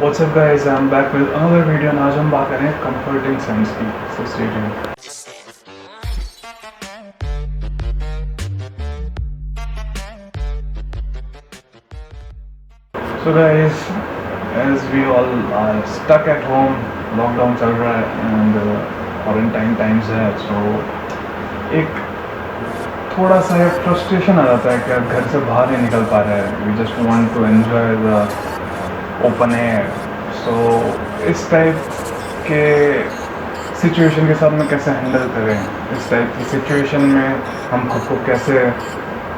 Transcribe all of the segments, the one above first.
What's up guys, I'm back with another video and आज हम बात करें comforting scents की, so stay tuned. So guys, as we all are stuck at home, lockdown चल रहा है and quarantine times है, so एक थोड़ा सा फ्रस्ट्रेशन आ जाता है कि आप घर से बाहर नहीं निकल पा रहे हैं. We just want to enjoy the open air. So इस टाइप के सिचुएशन के साथ में कैसे हैंडल करें, इस टाइप की सिचुएशन में हम खुद को कैसे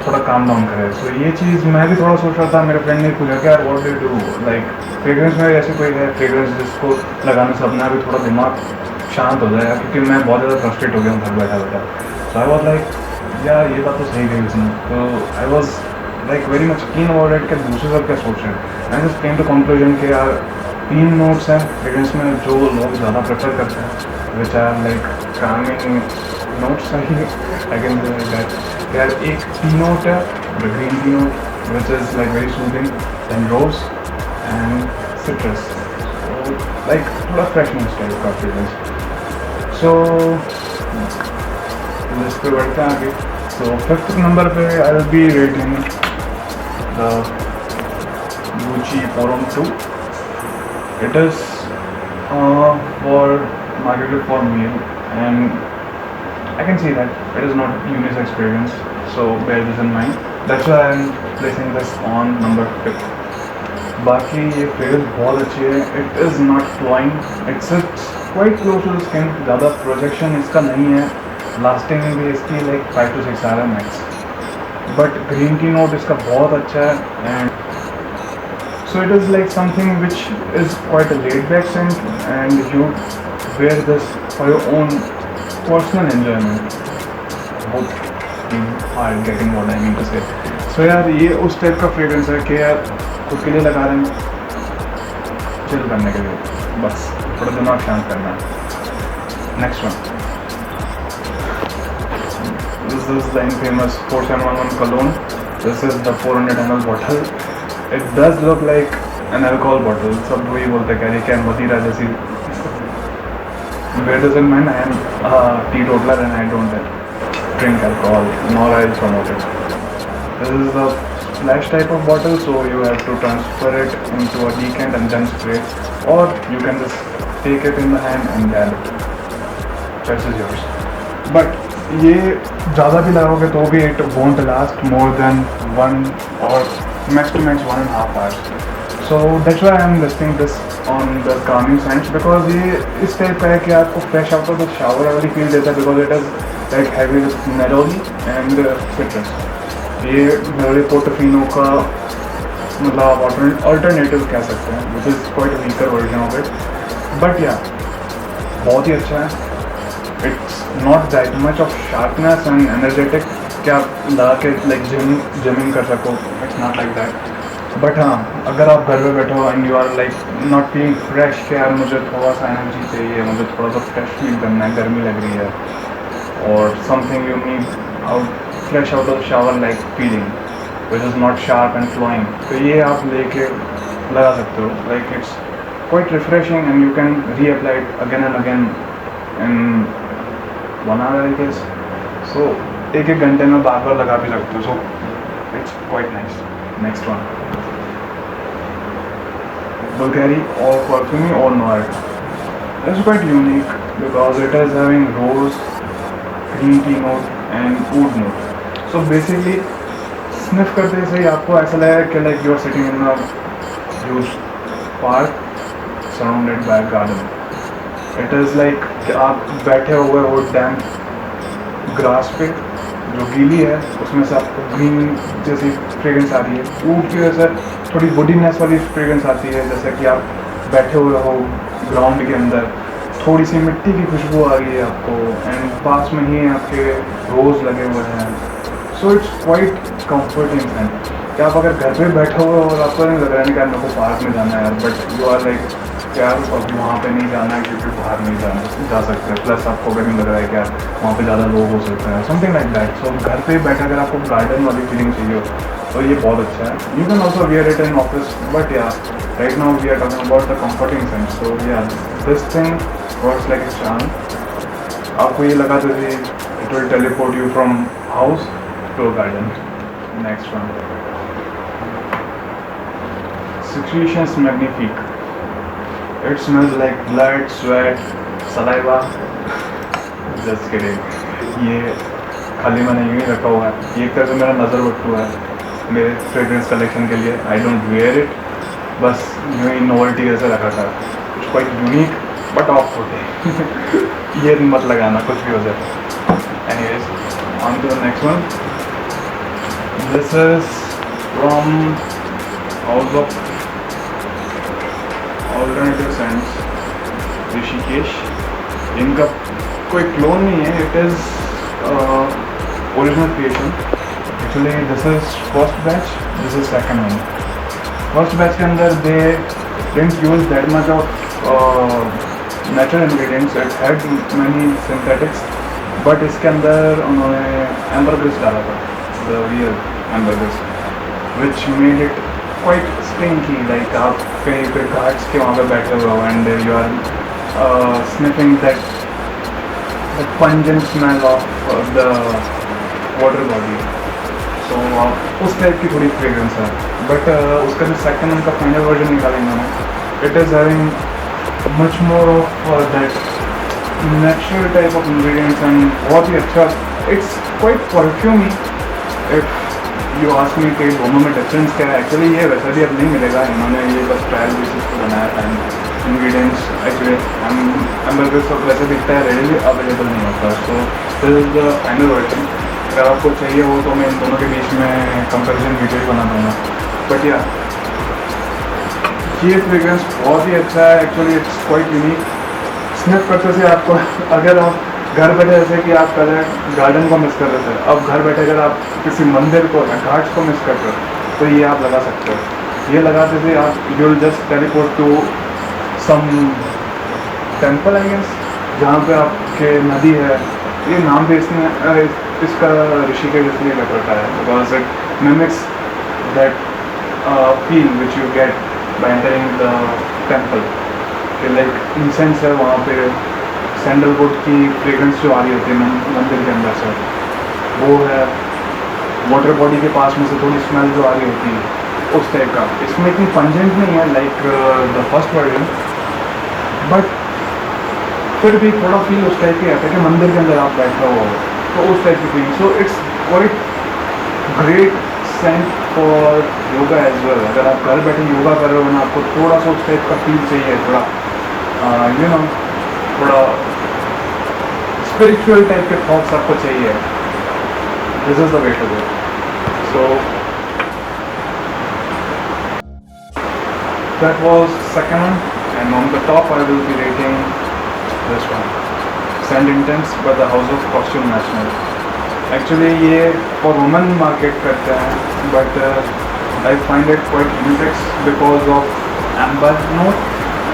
थोड़ा काम डाउन करें. सो ये चीज़ मैं भी थोड़ा सोच रहा था. मेरे फ्रेंड ने पूछा कि यार what do you do, like fragrance में ऐसे कोई है फ्रेग्रेंस जिसको लगाने से अपना भी थोड़ा दिमाग शांत हो जाएगा, क्योंकि मैं बहुत ज़्यादा फ्रस्ट्रेट हो गया हूँ घर बैठा बैठा. सो आई वॉज लाइक यार ये बात तो सही गई उसने. तो I was like very much keen about it कि दूसरे सब क्या सोच रहे हैं. I just came to conclusion कि यार 3 नोट्स हैं फ्रेग्रेंस में जो लोग ज़्यादा प्रेफर करते हैं, which are like calming notes. I can say that यार एक टी नोट है, the green tea note which is like very soothing, then rose and citrus. So like थोड़ा फ्रेशनेस टाइप का फ्रेग्रेंस. सो लिस्ट पे बढ़ते हैं आगे. So 5th number पे I will be rating the Gucci Forum 2. It is marketed for male, and I can see that it is not unisex fragrance, so bear this in mind. That's why I am placing this on number 5th. बाकी ये fragrance बहुत अच्छी है. It is not flowing, it sits quite close to the skin. ज़्यादा projection इसका नहीं है. Lasting भी इसकी like 5 to 6 hour max. But green tea note इसका बहुत अच्छा है. And so it is like something which is quite a laid back scent, and you wear this for your own personal enjoyment. Hope are getting what I mean to say. So यार ये उस type का fragrance है कि यार खुद के लिए लगा रहे हैं, चिल करने के लिए, बस थोड़ा दिमाग शांत करना है. Next one, this is the infamous 4711 cologne. This is the 400 ml bottle. It does look like an alcohol bottle. सब वही बोलते हैं कि क्या मदिरा जैसी. Bear this in mind, I am a teetotaler and I don't drink alcohol, nor I promote it. This is the splash type of bottle, so you have to transfer it into a decant and then spray, or you can just take it in the hand and dab it. Choice is yours. But ये ज़्यादा भी लगाओगे तो भी it won't last more than 1 or max to max 1.5 hours. So that's why I am listing this on the calming scents, because ये इस type का है कि आपको fresh out of the shower वाली फील देता है, because it is like heavy with neroli and citrus. ये मेरे पोर्टोफिनो का मतलब अल्टरनेटिव कह सकते हैं, which is quite a weaker version of it. But yeah बहुत ही अच्छा है. It's not that much of sharpness and energetic कि आप लगा के लाइक जिमिंग कर सको. It's not like that. But हाँ, अगर आप घर में बैठे हो and you are like not feeling fresh कि यार मुझे थोड़ा सा एनर्जी चाहिए, मुझे थोड़ा सा फ्रेश फील करना है, गर्मी लग रही है, और something you need out fresh out of shower like feeling which is not sharp and flowing, तो ये आप लेके लगा सकते हो. Like it's quite refreshing and you can reapply it again and again in 1 hour I guess. So एक घंटे में बार बार लगा भी सकते हो. So it's quite nice. Next one, Bulgari or Parfumi or Noir. It's quite unique because it is having rose, green tea note and oud note. So basically, sniff करते से ही आपको ऐसा लगेगा कि like you are sitting in a huge park surrounded by a garden. It is like कि आप बैठे हुए हो damp grass पे जो गीली है, उसमें से आपको ग्रीन जैसी फ्रेग्रेंस आ रही है. ऊड की वजह से थोड़ी वुडीनेस वाली फ्रेग्रेंस आती है, जैसे कि आप बैठे हुए हो ग्राउंड के अंदर, थोड़ी सी मिट्टी की खुशबू आ रही है आपको, एंड पास में ही आपके रोज़ लगे हुए हैं. सो इट्स क्वाइट कंफर्टिंग एंड कि आप अगर घर पे बैठे हुए हो और आपको नहीं लग रहा है कि मेरे को पार्क में जाना है यार, बट यू आर लाइक कि यार अभी वहाँ पे नहीं जाना है क्योंकि बाहर नहीं जा सकते, प्लस आपको अगर नहीं लग रहा है कि यार वहाँ पे ज़्यादा लोग हो सकते हैं, समथिंग लाइक दैट। सो घर पे बैठे अगर आपको गार्डन वाली फीलिंग चाहिए तो ये बहुत अच्छा है। You can also wear it in office, but yeah right now we are talking about the comforting sense. So yeah this thing works like a charm. आपको ये लगा तो it will teleport you from house to garden. Next one, secretions magnifique. It smells like blood, sweat, saliva. Just kidding. ये खाली मैंने यूँ ही रखा हुआ है, ये एक तरह से मेरा नज़र बट्टू है मेरे फ्रेग्रेंस कलेक्शन के लिए। आई डोंट वेयर इट, बस यूँ ही नोवेल्टी जैसे रखा था, कुछ क्वाइट यूनिक बट ऑफ होते ये मत लगाना, कुछ भी हो जाए। Anyways, on to the next one. This is from house of alternative scents, Rishikesh. इनका कोई क्लोन नहीं है, it is original creation. Actually this is first batch, this is second one. First batch के अंदर they didn't use that much of natural ingredients, it had many synthetics, but इसके अंदर उन्होंने ambergris डाला था, the real ambergris, which made it quite stinky. Like आप कहीं पे घाट्स के वहाँ पे बैठे हुए हो and you are sniffing that pungent smell of the water body. So उस टाइप की थोड़ी फ्रेग्रेंस है, बट उसका जो सेकंड उनका फाइनल वर्जन निकालेंगे उन्होंने, it is having much more of that natural type of ingredients and बहुत ही अच्छा, it's quite perfumey. If you ask me कि दोनों में डिफरेंस क्या है, एक्चुअली ये वैसा भी अब नहीं मिलेगा, इन्होंने ये बस ट्रायल बेसिस पर बनाया था। एंड इंग्रेडिएंट्स एक्चुअली एम्बरग्रिस सब वैसे दिखता है, रेडीली अवेलेबल नहीं होता। So this is the final version. अगर आपको चाहिए हो तो मैं इन दोनों के बीच में कंपैरिजन वीडियो बना दूँगा। बट या ये फ्रेग्रेंस बहुत ही अच्छा है, actually it's quite unique. Sniff करते से आपको, अगर आप घर बैठे जैसे कि आप पहले गार्डन को मिस कर रहे थे, अब घर बैठे अगर आप किसी मंदिर को या घाट्स को मिस करते हो तो ये आप लगा सकते हो। ये लगाते थे आप, you will just teleport to some temple I guess, जहाँ पे आपके नदी है। ये नाम भी इसका ऋषिकेश इसलिए लग रखा है because it mimics that feel which you get bye entering the temple. कि लाइक इंसेंस है वहाँ पे, सैंडलवुड की फ्रेग्रेंस जो आ रही होती है मंदिर के अंदर से, वो है। वाटर बॉडी के पास में से थोड़ी स्मेल जो आ रही होती है उस टाइप का। इसमें इतनी पंजेंट नहीं है like the first version, but फिर भी थोड़ा फील उस टाइप की आता है कि मंदिर के अंदर आप बैठे हो, तो उस टाइप की feeling. So it's quite great scent for yoga as well. अगर आप घर बैठे योगा कर रहे हो ना, आपको थोड़ा सा उस टाइप का फील चाहिए, थोड़ा यू नो थोड़ा स्पिरिचुअल टाइप के थॉट्स आपको चाहिए, this is the way to go. So that was second one, and on the top I will be rating this one, scent intense by the house of Costume National. Actually ये for women market करते हैं, but I find it quite unique because of amber note,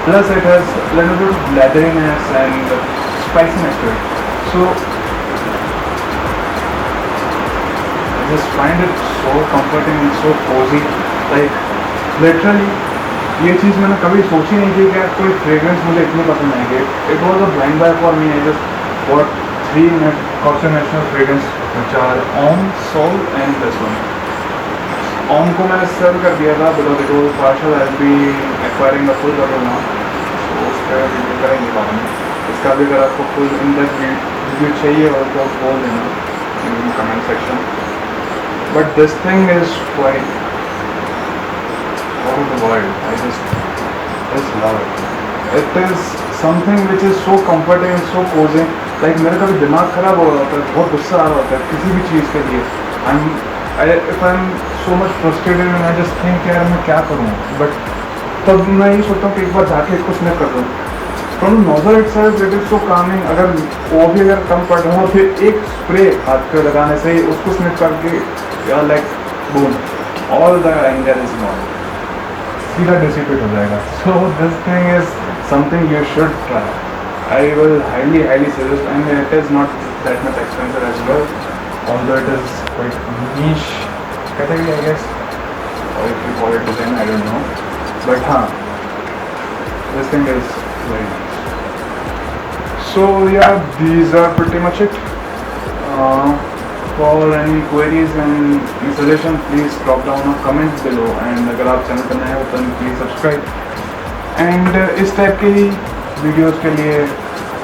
plus it has a little bit of leatheriness and spiciness to it. So I just find it so comforting and so cozy. Like literally ये चीज़ मैंने कभी सोची नहीं थी कि यार कोई fragrance मुझे इतनी पसंद आएगी। It was a blind buy for me. I just bought 3 Costume National fragrance which are Om, Soul and this one. Om को मैंने सर्व कर दिया था because it was partial, I be acquiring the full bottle now, तो उस पर review करेंगे बाद में। इसका भी अगर आपको फुल इन डेप्थ रिव्यू चाहिए और तो बोल देना in comment section. But this thing is quite out of the world, I just love it. It is something which is so comforting and so causing. Like मेरा कभी दिमाग ख़राब हो रहा होता है, बहुत गुस्सा आ रहा होता है किसी भी चीज़ के लिए, if I'm so much frustrated and I just think यार मैं क्या करूँ, बट तब मैं ये सोचता हूँ कि एक बार जाके इसको स्निफ कर दूँ। From nozzle itself it is so Kameng. अगर वो भी अगर कम पड़ रहा हो, फिर एक स्प्रे हाथ पे लगाने से ही उसको स्निफ करके यार like boom, all the anger is not, सीधा डिसिपेट हो जाएगा। So this thing is something you should try. I will highly suggest, and it is not that much expensive as well, although it is quite niche category, I guess, or if you call it design, I don't know. But this thing is very nice. So yeah, these are pretty much it. For any queries and any suggestion, please drop down a comment below, and अगर आप channel पर नए हो तो please subscribe, and इस type की videos के लिए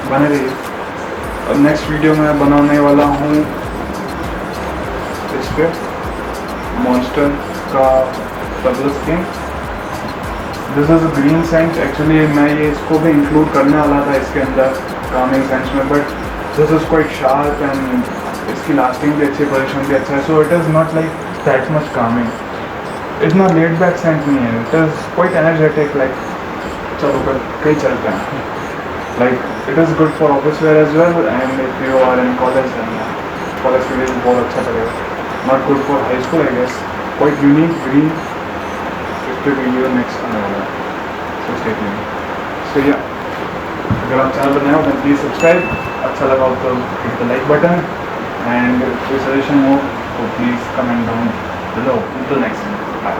बने रहिए. अब नेक्स्ट वीडियो में बनाने वाला हूँ इस पे मॉन्स्टर का double skin. This is a green scent. Actually मैं ये इसको भी इंक्लूड करने वाला था इसके अंदर कामिंग सेंस में, but this is quite sharp and इसकी लास्टिंग भी अच्छी, पोजिशन भी अच्छा है. So it is not like that much calming. इतना लेट बैक सेंट नहीं है. It is quite energetic, like चलो कहीं चलते हैं. Like it is good for office wear as well, and if you are in college college के लिए भी बहुत अच्छा चलेगा. Not good for high school I guess. Quite unique green. इस पे वीडियो नेक्स्ट आने वाला है, सो स्टे ट्यून्ड. सो या, अगर आप चैनल पर नए हो तो प्लीज़ सब्सक्राइब. अच्छा लगा हो तो hit the like button, and if you suggestion more, so please comment down below. Until next time, bye.